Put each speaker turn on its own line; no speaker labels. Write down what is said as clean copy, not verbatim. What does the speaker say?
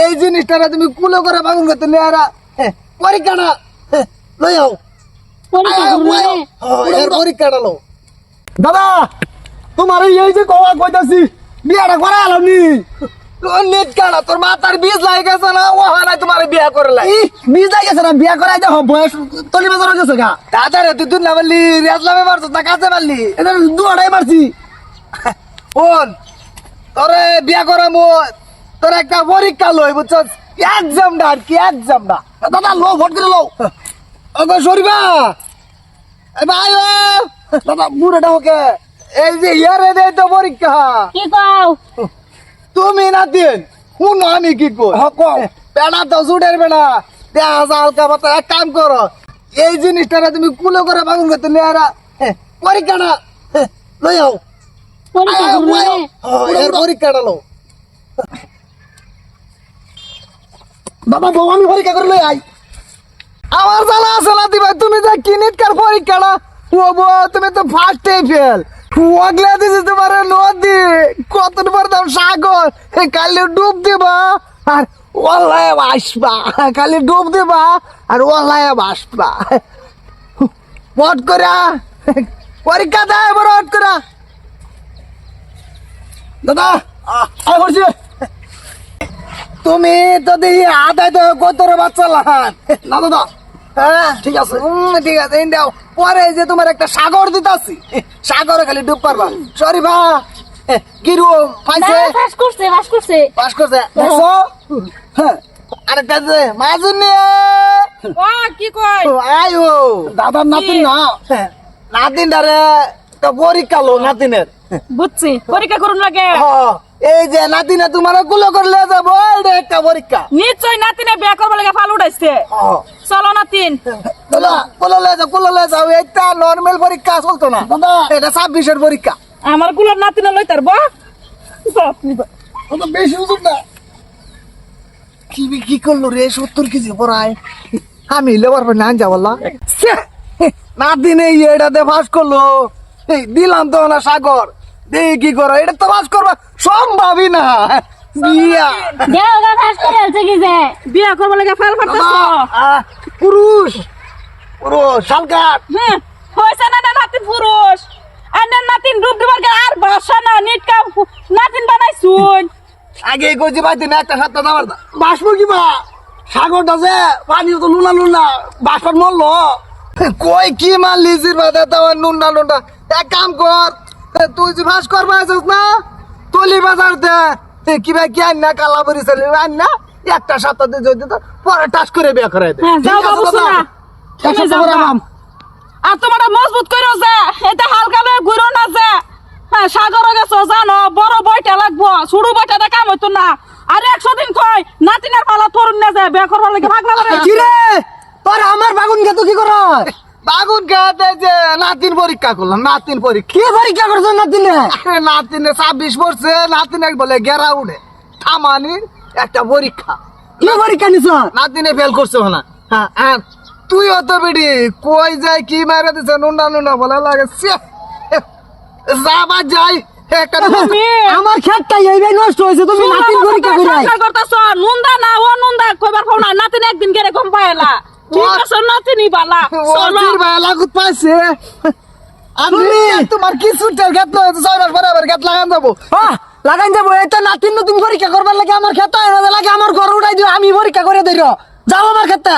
এই জিনিসটা তুমি কুলো করে বাগুন করতে নেয়ারা পরীক্ষাটা লই আও পরীক্ষাটা লো। দাদা তোমার এই যে কওয়া কইতাছি বিয়াটা করা আলো নি নেট কাটা তোর মাথার বীজ লাগে গেছে না ও হানায় তোমার বিয়া করে লাই বীজ লাগে গেছে না বিয়া করাই যা বয়স তলি বাজার হয়ে গেছে গা দাদা রে তুই না বললি রেজলামে মারছিস না কাছে মারলি এটা দুয়াটাই মারছি ফোন তোরে বিয়া করে মো তোর একটা পরীক্ষা লই বুঝছস এক্সামটা আর কি এক্সামটা দাদা লো ভোট করে লো ওগো সরিবা এই ভাই দাদা বুড়াটা ওকে এই যে ইয়ারে দেই তো পরীক্ষা
কি কও
তুমি না দিন কোন আমি কি কই বেড়া তো জুটের বেড়া দেয়া হালকা পাতা এক কাম করো এই জিনিসটা তুমি কুলো করে বাগুন করতে নেয়ারা পরীক্ষাটা লই আও পরীক্ষাটা লো বাবা বউ আমি পরীক্ষা করে লই আই আমার জ্বালা আছে না দিবা তুমি যা কিনিটকার পরীক্ষাটা ও বউ তুমি তো ফার্স্টে ফেল ওগলা দিছে তোমার নদী কত বড় দাম সাগর কালি ডুব দিবা আর ওলায় আসবা খালি ডুব দিবা আর ওলায় আসবা পট করা পরীক্ষা দেয় বড় পট করা দাদা আয় করছি তুমি তো দেখি আদায় তো কত বাচ্চা লাহান না দাদা হ্যাঁ ঠিক আছে ঠিক আছে দাও পরে যে তোমার একটা সাগর দিতাছি সাগরে খালি ডুব পারবা সরি ভা কিরু পাইছে
পাস করছে
পাস করছে দেখছো আরেকটা যে মাজুন নিয়ে
ও কি কই
আয়ো দাদার নাতিন না নাতিন ডারে তো পরীক্ষা লো নাতিনের
বুঝছি পরীক্ষা করুন লাগে
এই যে নাতিনে তোমার গুলো করলে যাবো এটা একটা পরীক্ষা
নিশ্চয় নাতিনে বিয়া করবার লাগে ফাল উঠাইছে চলো নাতিন
কুলো যাও এটা নর্মাল পরীক্ষা চলতো না এটা 26-এর পরীক্ষা
আমার গুলোর নাতিনে লই তারবো
বেশি বুঝুন না কি করলো রে 70 কেজি পড়ায় আমি লেবার পর না যা বললা নাতিনে এটাতে পাস করলো দিলাম তো না সাগর দেই কি করো এটা তো পাস করবা সম্ভবই না বিয়া
দেওগা পাস করে আছে কি যে বিয়া করবার লাগে ফাল ফাটতেছ
পুরুষ শালকাট
হইছে না নাতিন পুরুষ আর নাতিন রূপ দিবার আর ভাষা না নিটকা নাতিন বানাইছুন
আগে কইছি বাইতে না একটা সাতটা দাবার বাসবো কি মা সাগরটা যে পানি তো নুনা বাসন মরলো কই কি মাল লিজির বাদে তোমার নুনা এক কাম কর তুই যে ভাস করবা আছিস না তলি বাজার দে কিবা কি আন না কালা বরি চলে আন না একটা সাতটা দিয়ে যদি তো পরে টাস করে বিয়া করাই দে
যাও বাবু শোনা আর তোমার মজবুত করে যে এটা হালকা লয়ে ঘুরো না যে হ্যাঁ সাগর গেছো জানো বড় বইটা লাগবো ছোট বইটা কাম হইতো না আর 100 দিন কই নাতিনের পালা তরুণ না যায় বিয়া করবার লাগে ভাগলা করে
কি রে তোর আমার বাগুন কে তো কি কর বাগুন খেতে যে নাতিন পরীক্ষা করলাম নাতিন পরীক্ষা কি পরীক্ষা করছো নাতিনে নাতিনে 26 পড়ছে নাতিনে বলে গেরা উড়ে থামানি একটা পরীক্ষা কি পরীক্ষা নিছ নাতিনে ফেল করছো না হ্যাঁ তুই অত বেডি কই যাই কি মারা দিছ নুনা বলে লাগে যাবা যাই একটা আমার খেতটা এইভাবে নষ্ট হইছে তুমি নাতিন পরীক্ষা করে
করতেছ নুন্দা না ও নুন্দা কইবার পাও না নাতিন একদিন গেরে কম পায়লা ঠিক আছে নাতিনি বালা
ওর বালা গুত পাইছে আমি তোমার কি সুটের খেত না 6 মাস পরে আবার খেত লাগান যাবো লাগান যাবো এটা নাতিন নতুন পরীক্ষা করবার লাগে আমার খেত লাগে আমার ঘর উঠাই দিও আমি পরীক্ষা করে দেই যাও আমার খেতে